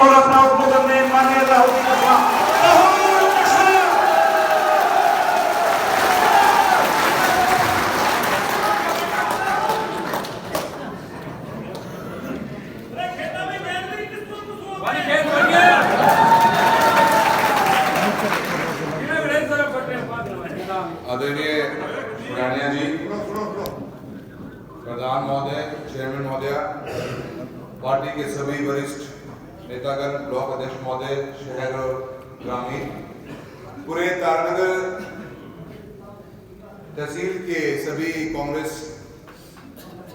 और अपना उद्बोधन में माननीय राहुल जी शर्मा आदरणीय पुरानिया जी, प्रधान महोदय, चेयरमैन महोदय, पार्टी के सभी वरिष्ठ नेतागण, ब्लॉक अध्यक्ष महोदय, शहर और ग्रामीण, पूरे तारानगर तहसील के सभी कांग्रेस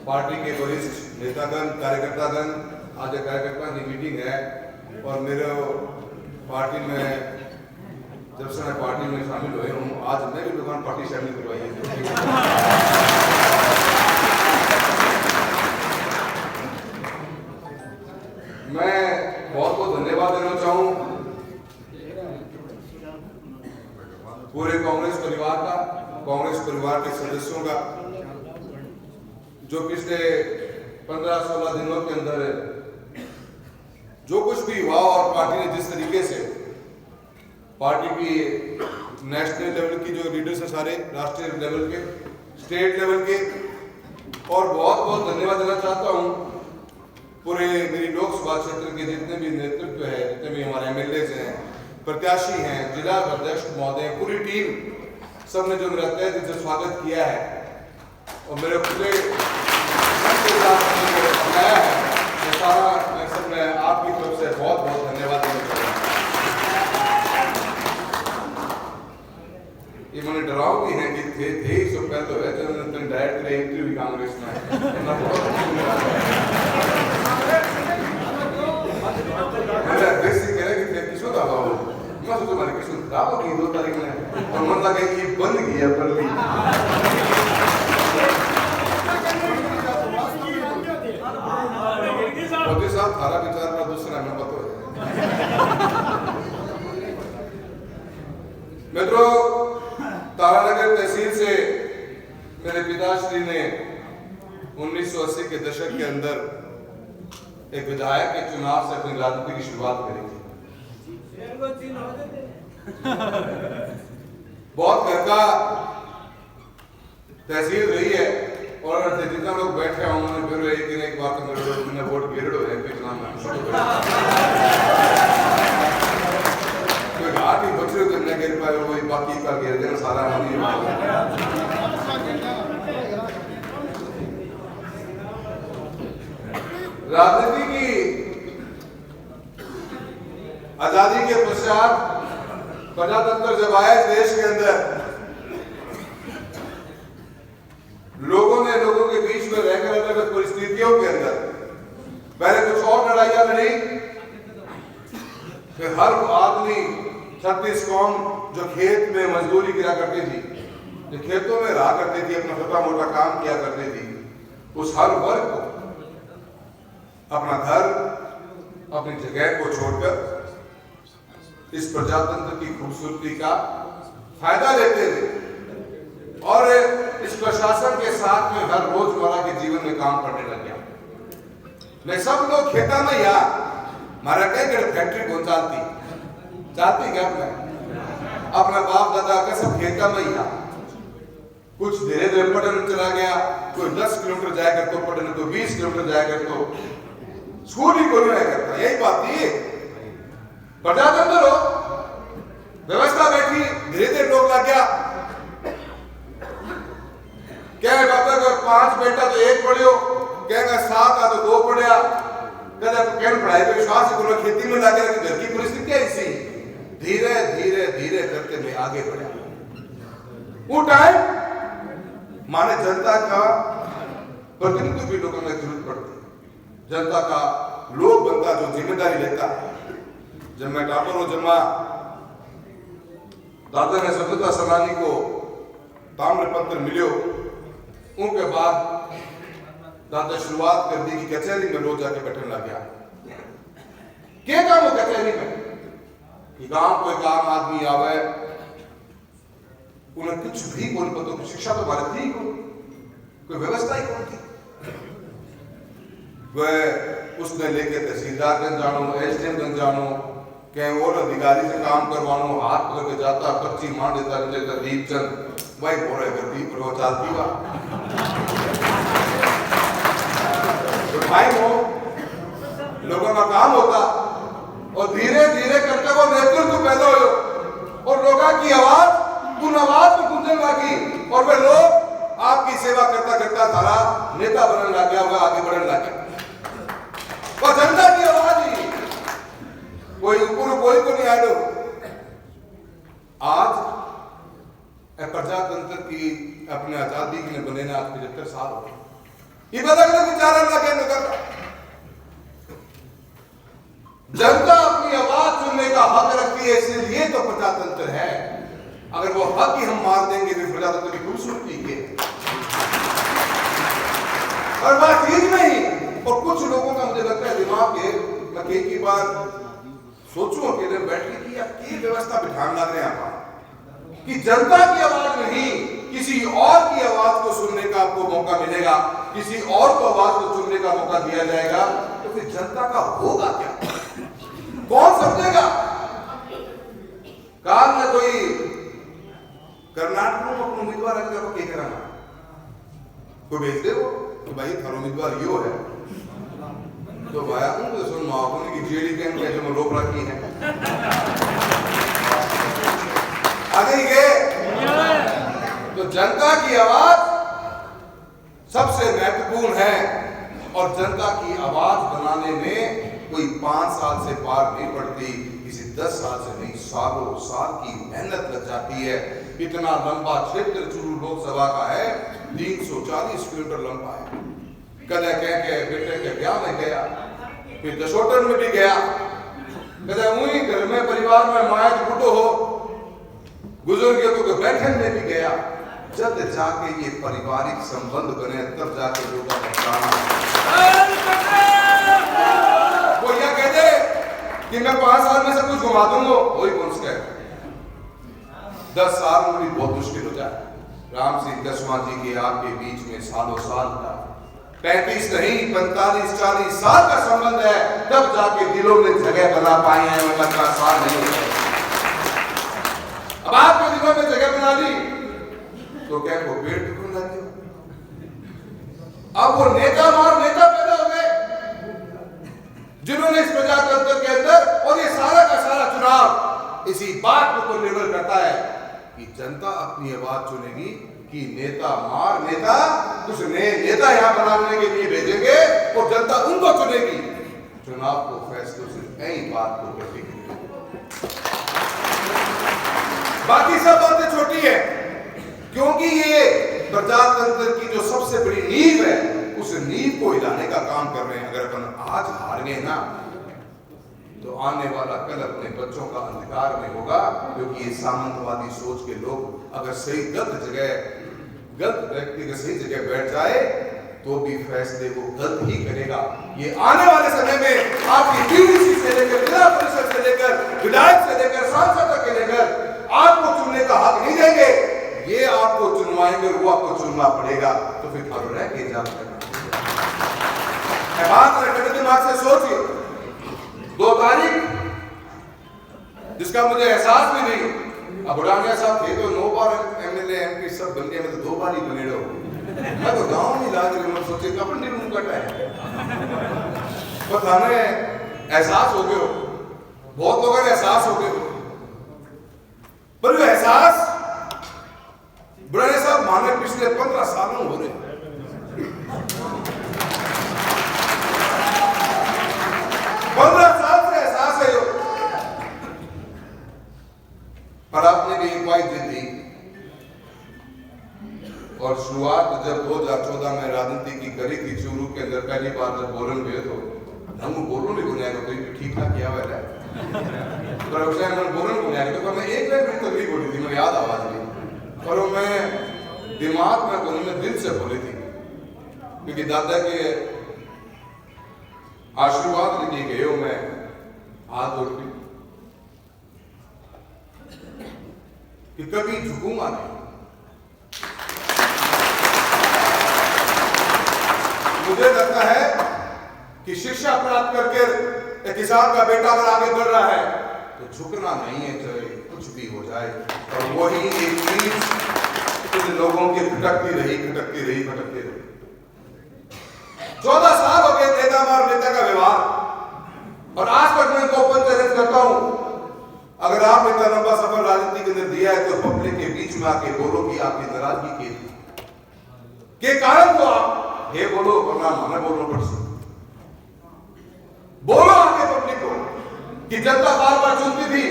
पार्टी के वरिष्ठ नेतागण, कार्यकर्तागण, आज कार्यकर्ता की मीटिंग है और मेरे पार्टी में जब से मैं पार्टी में शामिल हुए हूँ, आज मैं भी दुकान पार्टी शामिल करवाई है। मैं बहुत बहुत धन्यवाद देना चाहूँ पूरे कांग्रेस परिवार का, कांग्रेस परिवार के सदस्यों का, जो पिछले 15-16 दिनों के अंदर जो कुछ भी हुआ और पार्टी ने जिस तरीके से पार्टी की नेशनल लेवल की जो लीडर्स हैं सारे, राष्ट्रीय लेवल के, स्टेट लेवल के, और बहुत बहुत धन्यवाद देना चाहता हूं पूरे मेरी लोकसभा क्षेत्र के जितने भी नेतृत्व है, जितने भी हमारे एमएलए हैं, प्रत्याशी हैं, जिला अध्यक्ष महोदय, पूरी टीम, सबने जो मेरा तहे दिल से स्वागत किया है और मेरे पूरे बताया है, ये सारा मैं सब मैं आपकी तरफ से बहुत बहुत धन्यवाद देना चाहता हूँ। ये मैंने डराव भी है कि थे ही सब पहले है जो डायरेक्ट करे इंटरव्यू कांग्रेस में मेरा बेसिक है कि किसो था वो मैं सोचो मारे किसो था वो की 2 तारीख में और मन लगा कि बंद किया पर भी मोदी साहब थारा विचार का दूसरा मैं पता है मित्रों, तारानगर तहसील से मेरे पिताश्री ने 1980 के दशक के अंदर एक विधायक के चुनाव से अपनी राजनीति की शुरुआत करी थी। बहुत घर का तहसील रही है और जितना लोग बैठे हैं उन्होंने फिर एक बात तो वोट गिरड़ हो जाए आठ ही बच्चे तो न गिर पाए वही बाकी का गिर देना सारा राजनीति की आजादी के पश्चात प्रजातंत्र जब आए देश के अंदर, लोगों ने लोगों के बीच में रहकर अलग परिस्थितियों के अंदर पहले कुछ और लड़ाइयां लड़ी, फिर हर आदमी 36 कौम जो खेत में मजदूरी किया करती थी, जो खेतों में रहा करती थी, अपना छोटा मोटा काम किया करती थी, उस हर वर्ग को अपना घर, अपनी जगह को छोड़कर इस प्रजातंत्र की खूबसूरती का फायदा लेते थे और इस प्रशासन के साथ में हर रोजमर्रा के जीवन में काम करने लग गया। मैं सब लोग खेता में या मारा कई फैक्ट्री को चाहती क्या अपना बाप दादा का सब खेता में या कुछ धीरे धीरे पटन चला गया, कोई 10 किलोमीटर जाया कर तो पटन, तो 20 किलोमीटर जाया कर तो स्कूल ही कोई नहीं करता। यही बात थी, प्रजातंत्र हो, व्यवस्था बैठी, धीरे धीरे लोग लग गया। क्या बाबा का 5 बेटा तो 1 पढ़ियो, कहेगा 7 आ तो 2 पढ़िया, कहना पढ़ाई पे विश्वास करो, खेती में लगे रखे, घर की परिस्थिति ऐसी, धीरे धीरे धीरे करके मैं आगे बढ़ा। वो टाइम माने जनता का प्रतिनिधित्व भी लोगों में जरूरत पड़ती, जनता का लोग बनता जो जिम्मेदारी लेता। जब मैं टापर हूं, जब दादा ने स्वतंत्रता सेनानी को ताम्र पत्र मिले, उनके बाद दादा शुरुआत कर दी कि कचहरी में रोज जाके बैठने लग गया। क्या काम हो कचहरी में कि गांव कोई काम आदमी आवे, उन्हें कुछ भी बोल पतो, शिक्षा तो भारत थी कोई व्यवस्था ही कौन थी। वह उसने लेके तहसीलदारगंज जानो, एसडीएमगंज जानो, कहीं और अधिकारी से काम करवानो, हाथ पकड़ के जाता, पर्ची मार देता, दीपचंद भाई बोल रहे दीप रो चालती हुआ तो भाई वो लोगों का काम होता और धीरे धीरे करके वो नेतृत्व पैदा हो और लोगों की आवाज उन आवाज को गूंजने लगी और वे लोग आपकी सेवा करता करता सारा नेता बनने लग गया होगा, आगे बढ़ने लग गया। और जनता की आवाज ही कोई ऊपर कोई को नहीं आए। आज प्रजातंत्र की अपने आजादी के लिए बने ना आज 75 साल हो गए। ये बदल विचार लगे नगर जनता अपनी आवाज सुनने का हक रखती है, इसलिए तो प्रजातंत्र है। अगर वो हक ही हम मार देंगे तो प्रजातंत्र की खूबसूरती है और बात चीज नहीं। और कुछ लोगों का मुझे लगता है दिमाग के मैं कई बार सोचूं अकेले बैठ के कि यार की व्यवस्था बिठाने लग रहे हैं आप कि जनता की आवाज नहीं किसी और की आवाज को सुनने का आपको मौका मिलेगा, किसी और को आवाज को सुनने का मौका दिया जाएगा, तो फिर जनता का होगा क्या? कौन समझेगा? काल में कोई कर्नाटक में अपना उम्मीदवार है तो क्या कराना कोई भेज दे वो तो भाई थारो उम्मीदवार यो है तो भाई उनको सुन माफों की जेडी कैंप में जो लोग रखी है आगे गए तो जनता की आवाज सबसे महत्वपूर्ण है और जनता की आवाज बनाने में कोई 5 साल से पार नहीं पड़ती, किसी 10 साल से नहीं, सालों साल की मेहनत लग जाती है। इतना लंबा क्षेत्र चूरू लोकसभा का है, 340 किलोमीटर लंबा है। कदे कह के बेटे के ब्याह में गया, फिर दशोटन में भी गया, कदे वही घर में परिवार में माया बूढ़ो हो बुजुर्गों के बैठन में भी गया। जब जाके ये पारिवारिक संबंध बने तब जाके लोगों का जाना वो यह कहते कि मैं 5 साल में सब कुछ घुमा दूंगा, वही कौन सा 10 साल में भी बहुत मुश्किल हो जाए। राम सिंह दसवां जी के आपके बीच में सालों साल का 35 नहीं 45-40 साल का संबंध है, तब जाके दिलों में जगह बना पाए हैं। 15 साल नहीं हुए। अब आपके दिलों में जगह बना ली तो क्या वो पेड़ टूटने लगे? अब वो नेता पैदा हो गए जिन्होंने इस प्रजातंत्र के अंदर, और ये सारा का सारा चुनाव इसी बात को निर्भर करता है कि जनता अपनी आवाज चुनेगी कि नेता यहाँ बनाने के लिए भेजेंगे और जनता उनको चुनेगी। चुनाव को फैसलों से कई बात को करने के लिए, बाकी सब बातें छोटी है क्योंकि ये प्रजातंत्र की जो सबसे बड़ी नींव है उस नींव को हिलाने का काम कर रहे हैं। अगर अपन आज हार गए ना तो आने वाला कल अपने बच्चों का अंधकार में होगा, क्योंकि ये सामंतवादी सोच के लोग अगर गलत व्यक्ति के सही जगह बैठ जाए तो भी फैसले वो गलत ही करेगा। ये आने वाले समय में आपकी पीडीसी से लेकर जिला परिषद से लेकर विधायक से लेकर सांसद तक के लेकर आपको चुनने का हक नहीं देंगे, ये आपको चुनवाएंगे, वो आपको चुनना पड़ेगा। तो फिर रह के जाना बात दिमाग से सोचिए 2 तारीख जिसका मुझे एहसास भी नहीं। अब बुढ़ानिया साहब थे तो 9 बार एमएलए एमपी सब बन गए, मैं तो 2 बार ही बने रहो। मैं तो गांव में लाग रही हूँ, सोचे अपन नहीं मुंह कटा है बस हमें एहसास हो गए हो, बहुत लोगों ने एहसास हो गए हो, पर वो एहसास बुढ़ानिया साहब माने पिछले 15 सालों हो रहे 15 साल से एहसास है यो। पर आपने भी एक बात दी और शुरुआत जब 2014 में राजनीति की करी थी चूरू के अंदर, पहली बार जब बोलन हुए तो हम बोलो नहीं बुनियाद कोई ठीक ठाक किया हुआ है पर उसे हम बोलन बुनियाद तो मैं एक लाइन भी तकलीफ बोली थी, मुझे याद आवाज नहीं, पर मैं दिमाग में बोली, मैं दिल से बोली थी क्योंकि दादा के आशीर्वाद लेके गए हो, मैं हाथ जोड़ के कि कभी झुकूंगा नहीं। मुझे लगता है कि शिक्षा प्राप्त करके एक किसान का बेटा अगर आगे बढ़ रहा है तो झुकना नहीं है, चाहे कुछ भी हो जाए। और वही एक चीज इन लोगों की भटकती रही 14 साल हो गए नेता और नेता का व्यवहार, और आज तक मैं इनको ओपन चैलेंज करता हूं, अगर आपने इतना लंबा सफर राजनीति के अंदर दिया है तो पब्लिक के बीच में आके बोलो कि आपकी नाराजगी के कारण तो आप ये बोलो, वरना हमें बोलो पड़ता। बोलो आके पब्लिक को कि जनता बार बार चुनती थी,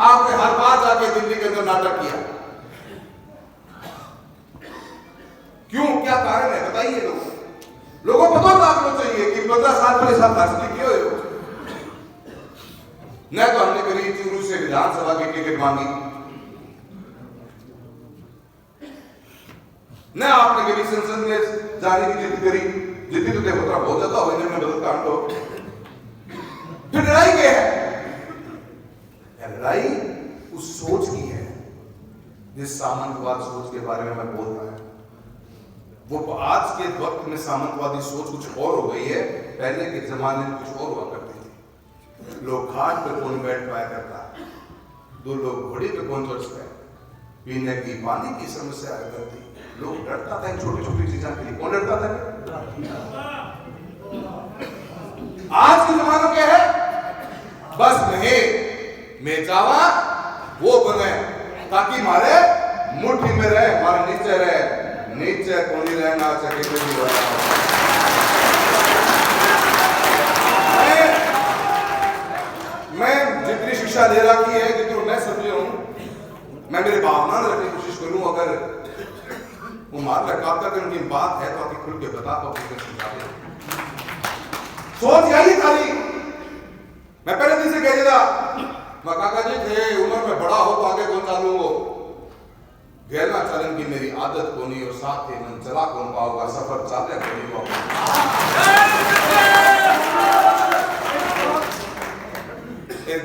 आपने हर बार जाके दिल्ली के अंदर नाटक किया, क्यों, क्या कारण है बताइए। लोगों को पता लागना चाहिए कि 15 साल पहले साथ राजनीति क्यों हो। न तो हमने कभी चूरू से विधानसभा की टिकट मांगी, न आपने कभी संसद में जाने की जिद करी। जिद्दी तो देखो तो बहुत ज्यादा हो, में बदल कांड हो। फिर लड़ाई क्या है? लड़ाई उस सोच की है जिस सामंतवाद सोच के बारे में मैं बोल रहा हूं। वो आज के वक्त में सामंतवादी सोच कुछ और हो गई है, पहले के जमाने में कुछ और हुआ करती थी। लोग घाट पे कौन बैठ पाया करता, 2 लोग घोड़े पे कौन चढ़ पाए, पीने की पानी की समस्या आया करती, लोग डरता था इन छोटी छोटी चीजों के लिए। कौन डरता था? आज के जमाना क्या है? बस नहीं मैं चावा वो बने ताकि हमारे मुट्ठी में रहे, हमारे नीचे रहे, नीचे कौन ही रहना चाहिए। मैं जितनी शिक्षा दे रखी है, जितनी मैं समझ हूं, मैं मेरी भावना रखने की कोशिश करूं। अगर वो मार लगा कर उनकी बात है तो आप खुल के बता दो, सोच यही खाली। मैं पहले दिन से कह दिया मैं काका जी थे, उम्र में बड़ा हो तो आगे कौन चालू हो, गहना चलन की मेरी आदत को नहीं, और साथ ही मन चला कौन पाओगा, सफर चाले नहीं पाओगा।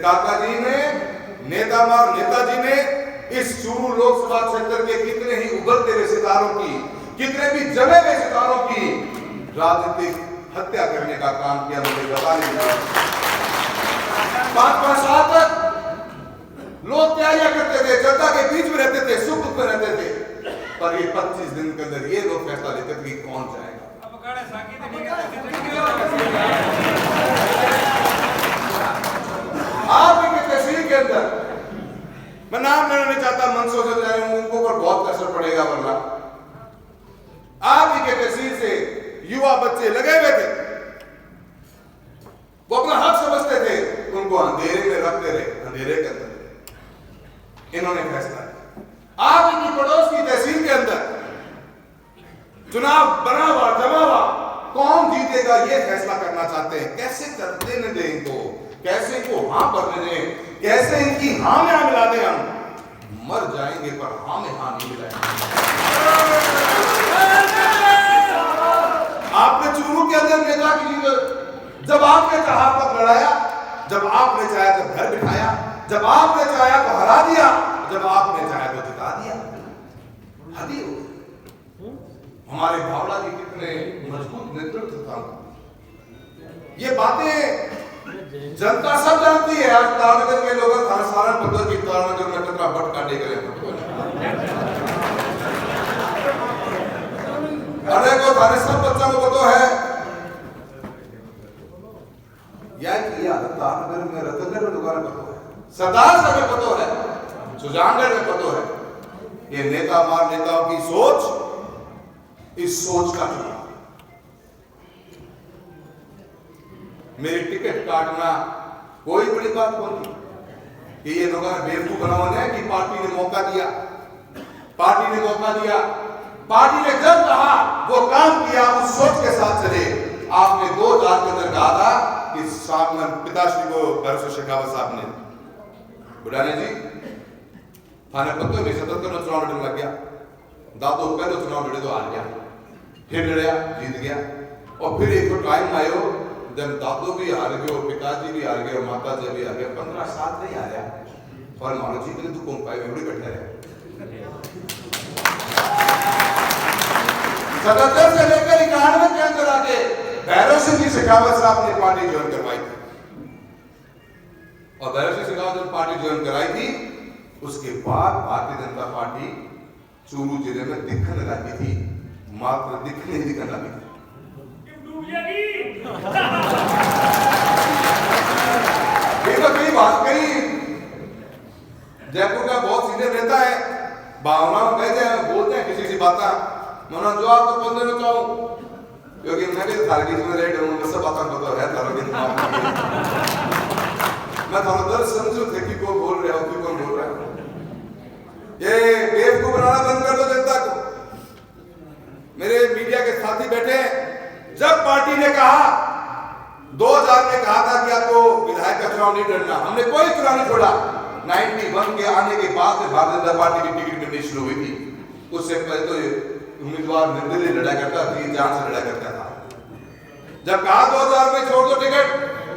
काका जी ने, नेताजी ने इस चूरू लोकसभा क्षेत्र के कितने ही उभरते हुए सितारों की, कितने भी जमे हुए सितारों की राजनीतिक हत्या करने का काम किया। मुझे बता नहीं 5-5 साल तक लोग तैयारियां करते थे, जनता के बीच में रहते थे, सुख दुख में रहते थे, पर ये 25 दिन के अंदर ये लोग फैसला लेते थे कि कौन जाएगा। आप की तहसील के अंदर, मैं नाम लेना नहीं चाहता, मनसों से जाए उनको पर बहुत असर पड़ेगा, वरना आप ही के तहसील से युवा बच्चे लगे हुए थे, वो अपना हक समझते थे, उनको अंधेरे में रखते रहे, अंधेरे के अंदर इन्होंने फैसला किया। आप इनकी पड़ोस की तहसील के अंदर चुनाव बना हुआ, जमा हुआ, कौन जीतेगा ये फैसला करना चाहते हैं। कैसे करते न दें इनको, कैसे इनको हाँ भरने दें, कैसे इनकी हाँ में हाँ मिला दें। हम मर जाएंगे पर हाँ में हाँ नहीं मिलाएंगे। आपने चूरू के अंदर नेता की, जब आपने चाहा तब लड़ाया, जब आपने चाहा तब घर बिठाया, जब आपने चाहा तो हरा दिया, जब आपने चाहा तो जिता दिया। हदी हो हमारे भावना जी कितने मजबूत नेतृत्व था। ये बातें जनता सब जानती है। आज तारनगर के लोग सारण पत्थर की तारनगर में कितना बट काटे गए, अरे को थाने सब बच्चों को पता है यार किया तारनगर में, रतनगढ़ में दुकान पता है, सरदार साहब में पता है, सुजानगढ़ में पता है। ये नेताओं की सोच, इस सोच का चुनाव। मेरी टिकट काटना कोई बड़ी बात नहीं कि ये लोग बेवकूफ बनाने कि पार्टी ने मौका दिया, पार्टी ने मौका दिया, पार्टी ने जब कहा वो काम किया, उस सोच के साथ चले। आपने 2000 के अंदर कहा था कि सामने पिताश्री को भरोसे शेखावत साहब ने बुढ़ाने जी थाने पत्तों में 77 में चुनाव लड़ने लग गया। दादो पहले चुनाव लड़े तो हार गया, फिर लड़या जीत गया, और फिर एक टाइम आयो जब दादो भी हार गए और पिताजी भी हार गए और माता जी भी हार गए। 15 साल नहीं हारा और मानो जी ने तो कौन पाए में बैठे रहे। 77 से लेकर 91 के अंदर आके भैरव सिंह जी शेखावत साहब ने पार्टी ज्वाइन करवाई थी, और भैरव सिंह शेखावत ने पार्टी ज्वाइन कराई थी, उसके बाद भारतीय जनता पार्टी चूरू जिले में दिखने लगी थी, मात्र दिखने लगी थी। ये तो कई बात कही, जयपुर का बहुत सीनियर नेता है, भावनाओं कहते हैं, बोलते हैं किसी सी बात, मैं जो आपको बोल देना चाहूं, क्योंकि मैं भी थारगीज में रेड हूं, मैं सब बातें पता है थारगीज मैं थोड़ा दर समझू थे कि कौन बोल रहे हो, कि कौन बोल रहा है। ये बेवकूफ बनाना बंद कर दो जनता को। मेरे मीडिया के साथी बैठे हैं, जब पार्टी ने कहा 2000 में कहा था कि आपको विधायक का चुनाव नहीं लड़ना, हमने कोई चुनाव नहीं छोड़ा। 91 के आने के बाद में भारतीय जनता पार्टी की टिकट मिलनी शुरू हुई थी। उससे पहले तो उम्मीदवार निर्दलीय लड़ा करता था, जान से लड़ा करता था। जब कहा 2000 में छोड़ दो टिकट,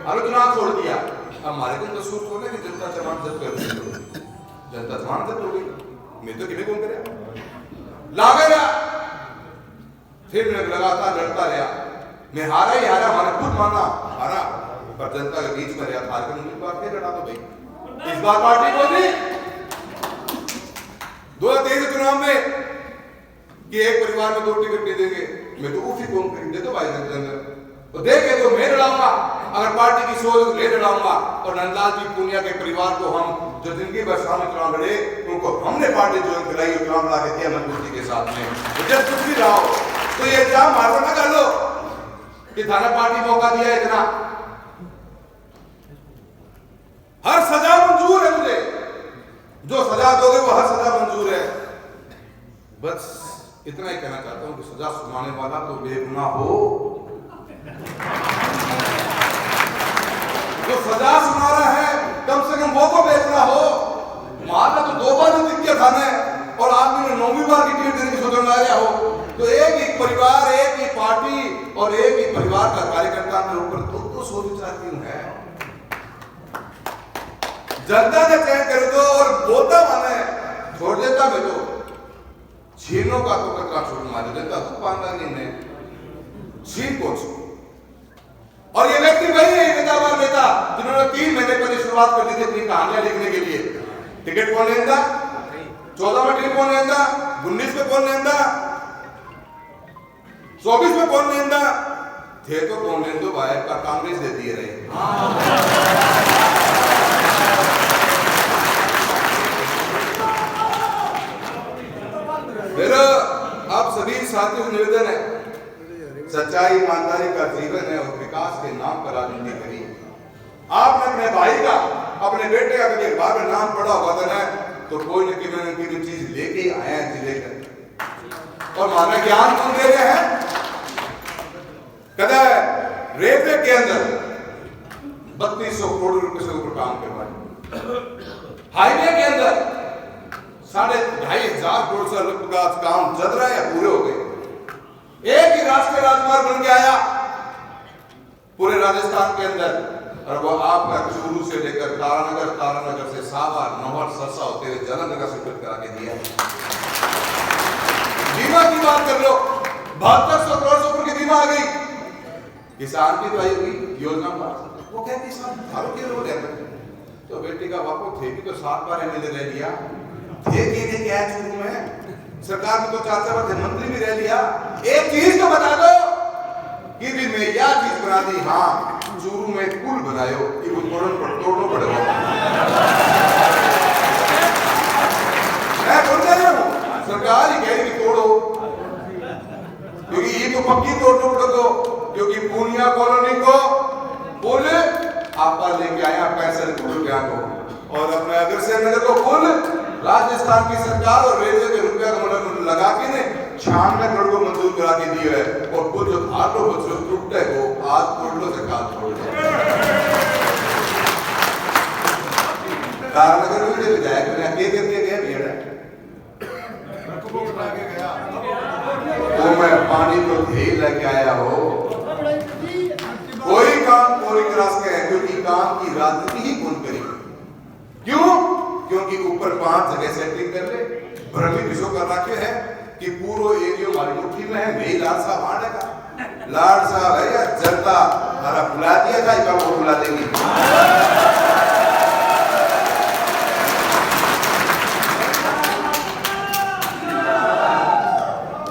हमने चुनाव छोड़ दिया। हमारे को तो सूट होने की जनता जमानत कर दी, जनता जमानत हो गई, मैं तो किन्हें कौन करे ला गया। फिर मैं लगातार लड़ता रहा, मैं हारा ही हारा, मैंने खुद माना हारा, पर जनता के बीच में रहा, हार कर उम्मीदवार फिर लड़ा तो भाई इस बार पार्टी को दी 2023 चुनाव में कि एक परिवार में 2 टिकट नहीं देंगे, मैं तो उसी कौन करी दे दो भाई जनता तो देखे तो मैं लड़ाऊंगा, अगर पार्टी की सोच ले लड़ाऊंगा। और नंदलाल जी पूनिया के परिवार को हम जो जिंदगी भर सामने चुनाव लड़े, उनको हमने पार्टी ज्वाइन कराई और चुनाव लड़ा के दिया मजबूती के साथ में। जब कुछ भी रहा हो तो ये इल्जाम मारना ना कर लो कि थाना पार्टी मौका दिया इतना। हर सजा मंजूर है मुझे, जो सजा दोगे वो हर सजा मंजूर है। बस इतना ही कहना चाहता हूं कि सजा सुनाने वाला तो बेगुनाह हो, जो सजा सुना रहा है कम से कम वो को बेचना हो। मारना तो 2 बार जीत गया थाने, और आदमी ने 9वीं बार की टिकट देने की सोच में आया हो, तो एक ही परिवार, एक ही पार्टी और एक ही परिवार का कार्यकर्ता के ऊपर 2 सोच विचार क्यों है? जनता ने चयन कर दो और बोलता माने छोड़ देता, मैं तो छीनों का तो कतरा छोड़ मार देता, तू पांदा नहीं ने छीन को। और ये व्यक्ति वही है नेतावान नेता जिन्होंने 3 महीने पहले शुरुआत कर दी थी अपनी कहानियां लिखने के लिए। टिकट कौन लेंदा, 14 में टिकट कौन लेंदा, 19 में कौन लेंदा, 24 में कौन लेंदा थे, तो कौन लेंदो भाई का कांग्रेस दे दिए रहे। मेरा आप सभी साथियों को निवेदन है, सच्चाई ईमानदारी का जीवन है और विकास के नाम पर राजनीति करी। आपने अपने भाई का, अपने बेटे का कभी अखबार में नाम पढ़ा होगा तो ना, तो कोई न कोई चीज लेके आए हैं जिले का, और माना ज्ञान कौन दे रहे हैं? कदा रेलवे के अंदर 3200 करोड़ रुपए से ऊपर काम करवाए, हाईवे के अंदर 2500 करोड़ से रुपए का काम चल रहा है या पूरे हो गए। एक ही राष्ट्रीय राजमार्ग बन के आया पूरे राजस्थान के अंदर, और वो आपका चूरू से लेकर तारानगर, तारानगर से सावा, नौहर, सरसा होते हुए जालंधर से फिट करा के दिया। बीमा की बात कर लो, 7200 करोड़ से ऊपर की बीमा आ गई। किसान की तो आई हुई योजना पास, वो क्या किसान थारों के रोड है, तो बेटी का बापू थे भी तो 7 बार एमएलए रह लिया, थे कि क्या चूरू में सरकार में तो 4 बार मंत्री भी रह लिया। एक चीज तो बता दो कि भी मैं यह चीज बना दी, हाँ चूरू में पुल बनायो कि वो तोड़ना पड़ेगा। मैं बोल रहा हूँ सरकार ही कह रही तोड़ो, क्योंकि ये तो पक्की तोड़ना पड़ेगा, क्योंकि पूनिया कॉलोनी को पुल आप लेके आया 65 करोड़ रुपया को, और अपने अग्रसेन नगर को पुल राजस्थान की सरकार और रेलवे के रुपया को लगा के ने 96 करोड़ को मंजूर करा के दिए है, और पुल जो धार लो बच्चों टूटते को आज तोड़ लो से काल तोड़ लो। तारानगर में जो विधायक ने आगे करके गए भैया, वो मैं पानी को ढेर लेके आया हो, कोई काम पूरी तरह से है, क्योंकि काम की राजनीति ही कौन करी। क्यों? क्योंकि ऊपर 5 जगह सेटिंग कर ले, भ्रमित विषय कर रखे है कि पूरा एरिया हमारी मुट्ठी में है, नहीं लाल साहब आने का लाड साहब है या जनता हमारा बुला दिया था, कल वो बुला देंगी।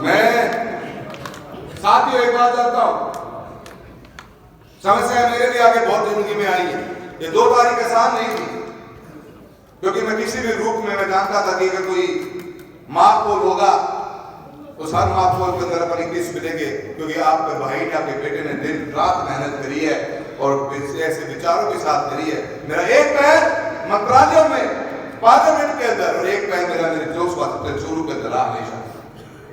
मैं साथियों एक बात जानता हूं, समस्या मेरे भी आगे बहुत जिंदगी में आई है। ये 2 तारीख आसान नहीं थी, क्योंकि मैं किसी भी रूप में मैं जानता था कि अगर कोई महापौर होगा उस हर महापौर के अंदर अपनी किस मिलेंगे, क्योंकि आपके भाई ने आपके बेटे ने दिन रात मेहनत करी है और ऐसे विचारों के साथ करी है। मेरा एक पैर मंत्रालयों में पार्लियामेंट के अंदर और एक पैर मेरा मेरे जोश वाले चूरू के अंदर हमेशा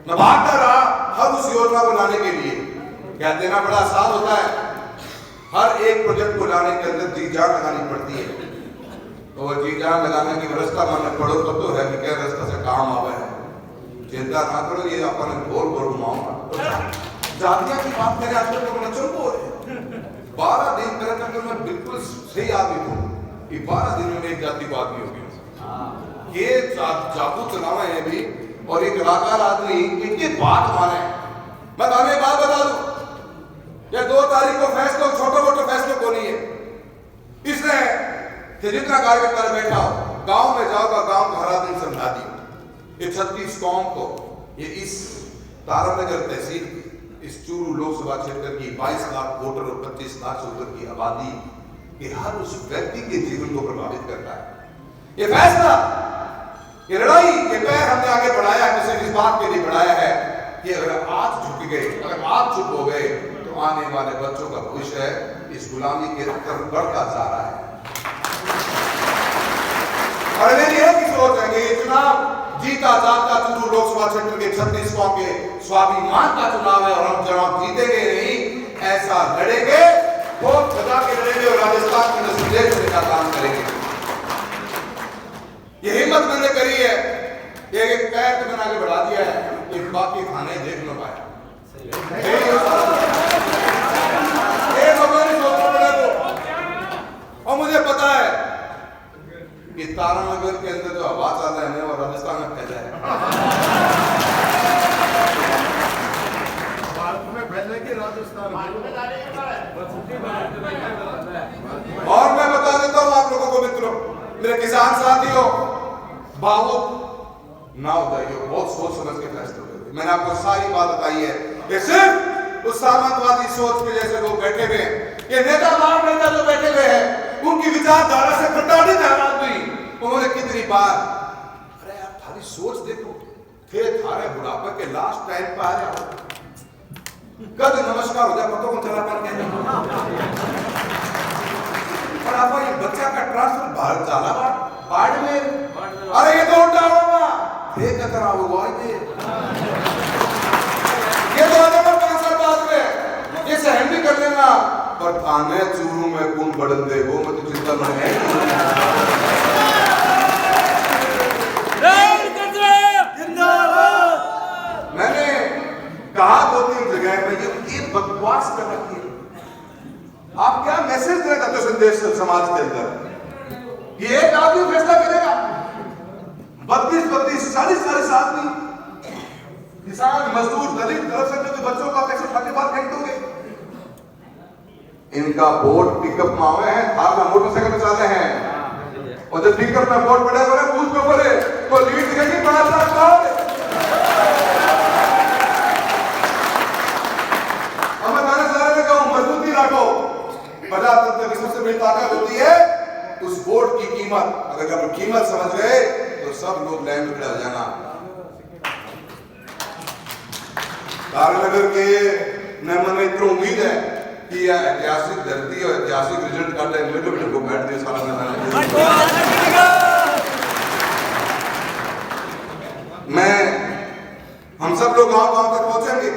मैं भागता रहा हर उस योजना को लाने के लिए। क्या देना बड़ा आसान होता है, हर एक प्रोजेक्ट को लाने के अंदर जी जान लगानी पड़ती है। और जी जान लगाने की व्यवस्था मानने पड़ो तो है कि क्या रास्ता से काम आवे है। चिंता ना करो, ये अपन गोल गोल घुमाऊंगा। जातियां की बात करें आजकल तो मैं चुप हो रहे 12 दिन मेरे तक मैं बिल्कुल सही आदमी हूँ कि 12 दिन में एक जाति को आदमी हो गया। ये जादू चलावा है भी और एक कलाकार आदमी इनकी बात माने। मैं तुम्हें एक बात बता दूं, ये 2 तारीख को फैसला छोटे मोटे फैसले को नहीं है। इसने जितना कार्यकर्ता बैठा हो गांव में जाओगा, गांव को हरा दिन समझा दिया। ये 36 कौम को ये इस तारानगर तहसील इस चूरू लोकसभा क्षेत्र की 22 लाख वोटर और 25 लाख से ऊपर की आबादी के हर उस व्यक्ति के जीवन को प्रभावित करता है। ये फैसला, ये लड़ाई, ये पैर हमने आगे बढ़ाया है, सिर्फ इस बात के लिए बढ़ाया है कि अगर आज झुक गए, अगर आज चुप हो गए तो आने वाले बच्चों का भविष्य है इस गुलामी के तरफ बढ़ता जा रहा है। और मेरी एक ही सोच है कि ये चुनाव जीता जाता चूरू लोकसभा क्षेत्र के 36 कौम के स्वाभिमान का चुनाव है और हम चुनाव जीतेंगे नहीं, ऐसा लड़ेंगे, बहुत सजा के लड़ेंगे और राजस्थान के संदेश देने का काम करेंगे। ये हिम्मत मैंने करी है, एक पैर तो मैंने आगे बढ़ा दिया है, एक बाकी खाने देख लो पाया। और मुझे पता है कि तारानगर के अंदर जो हवा चल रहा है और राजस्थान में फैला है। भारत में फैलेगी राजस्थान। और मैं बता देता हूं आप लोगों को मित्रों, मेरे किसान साथियों, भावुक ना हो जाइए, बहुत सोच समझ के फैसले करिए। मैंने आपको सारी बात बताई है कि सिर्फ उस सामंतवादी सोच के जैसे लोग बैठे हुए हैं, ये नेता जो बैठे हुए हैं, उनकी विचारधारा से प्रताड़ित है आदमी। उन्होंने कितनी बार, अरे यार थारी सोच देखो, थे थारे बुढ़ापे के लास्ट टाइम पे आ रहे कद नमस्कार हो जाए पता कौन चला कर और आप ये बच्चा का ट्रांसफर भारत चला बाढ़ में, अरे ये तो उल्टा होगा, थे कतरा होगा ये 2005 साल बाद में ये सहन भी कर लेना, पर थाने चूरू में कौन बढ़न दे वो मैं तो चिंता में है। मैंने कहा 2-3 जगह में ये बकवास कर रखी है। आप क्या मैसेज देना चाहते हो संदेश समाज के अंदर? ये एक आदमी फैसला करेगा, 32 40 आदमी किसान मजदूर दलित दरअसल के बच्चों का कैसे खाते बात फेंक दोगे? इनका वोट पिकअप में आवे हैं, थार में मोटरसाइकिल में चलते हैं और जब पिकअप में वोट पड़े हुए बूथ पे बोले तो लीड दिखेगी 5 लाख का। अब मैं थाने सारे में कहूं मजबूती रखो, प्रजातंत्र की सबसे बड़ी ताकत होती है उस वोट की कीमत। अगर आप कीमत समझ गए तो सब लोग लाइन में खड़े हो जाना। तारानगर के मन में इतना उम्मीद है कि यह ऐतिहासिक धरती और ऐतिहासिक रिजल्ट का टाइम को बैठ दिया सारा मैं हम सब लोग गांव तक पहुंचेंगे,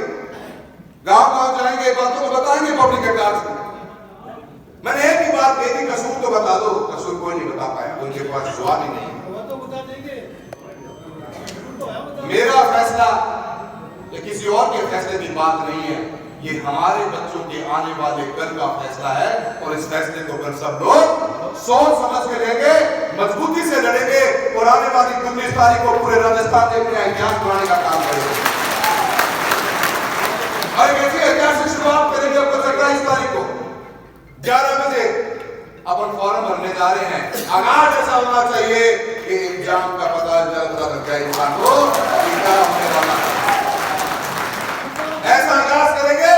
गांव जाएंगे, बातों को बताएंगे पब्लिक अकाउंट को। मैंने एक ही बात कही थी, कसूर तो बता दो, कसूर कोई नहीं बता पाया, उनके पास जवाब ही नहीं। मेरा फैसला ये किसी और के फैसले की बात नहीं है, ये हमारे बच्चों के आने वाले कल का फैसला है और इस फैसले को कर सब लोग सोच समझ के लेंगे, मजबूती से लड़ेंगे और आने वाली 19 तारीख को पूरे राजस्थान में अपना इतिहास बनाने का काम करेंगे। और एक ऐसी ऐतिहासिक शुरुआत करेंगे आपको 27 तारीख को 11 बजे अपन फॉर्म भरने जा रहे हैं। आगाज ऐसा होना चाहिए कि एग्जाम का पता चलता लग जाए इंसान को कि क्या होने वाला है। ऐसा आगाज करेंगे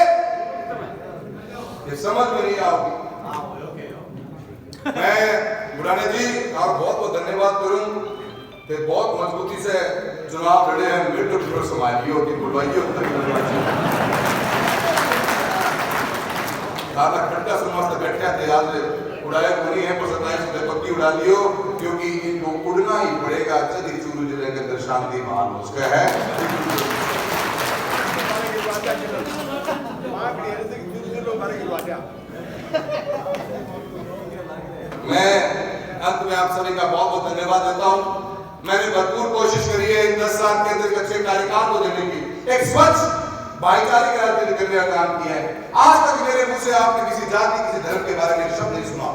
ये समझ में नहीं आओगी। मैं बुढ़ाने जी और बहुत बहुत धन्यवाद करूं कि बहुत मजबूती से चुनाव लड़े हैं। मिट्टू फिर संभालियो कि बुलवाइयो दादा खट्टा समाज से बैठे थे आज उड़ाया कोनी है पर 27 से पक्की उड़ा लियो क्योंकि इनको उड़ना ही पड़ेगा। चली चूरू जिले के अंदर शांति महान उसका है। मैं अंत में आप सभी का बहुत बहुत धन्यवाद देता हूं। मैंने भरपूर कोशिश करी है इन 10 साल के अंदर अच्छे कार्यकाल को देने की, एक स्वच्छ भाईचारे का राजनीति करने का काम किया है। आज तक मेरे मुंह से आपने किसी जाति किसी धर्म के बारे में एक शब्द नहीं सुना।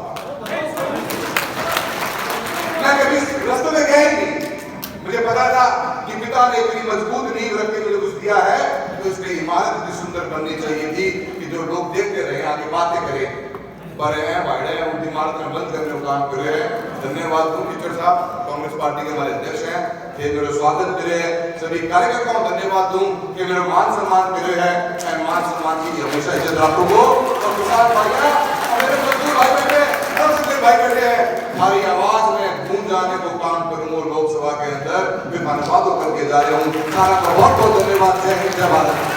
मैं कभी रास्ते में गया ही नहीं। मुझे पता था कि पिता ने इतनी मजबूत नींव रख के मुझे कुछ दिया है तो इसकी इमारत इतनी सुंदर बननी चाहिए थी कि जो लोग देखते रहे आगे बातें करें। पर उनकी इमारत में बंद करने का काम कर रहे हैं। धन्यवाद टीचर साहब, कांग्रेस पार्टी के हमारे अध्यक्ष हैं, ये मेरा स्वागत करे है। सभी कार्यकर्ताओं को धन्यवाद दूं कि मेरा मान सम्मान करे है। मैं मान सम्मान की हमेशा इज्जत रखूंगा। और किसान भाइयों मेरे मजदूर भाई बैठे सबसे भाई बैठे हैं, हमारी आवाज में गूंज जाने को काम करूंगा। लोकसभा के अंदर मैं धन्यवाद करके जा रहा हूँ। सारा बहुत बहुत धन्यवाद। जय हिंद, जय भारत।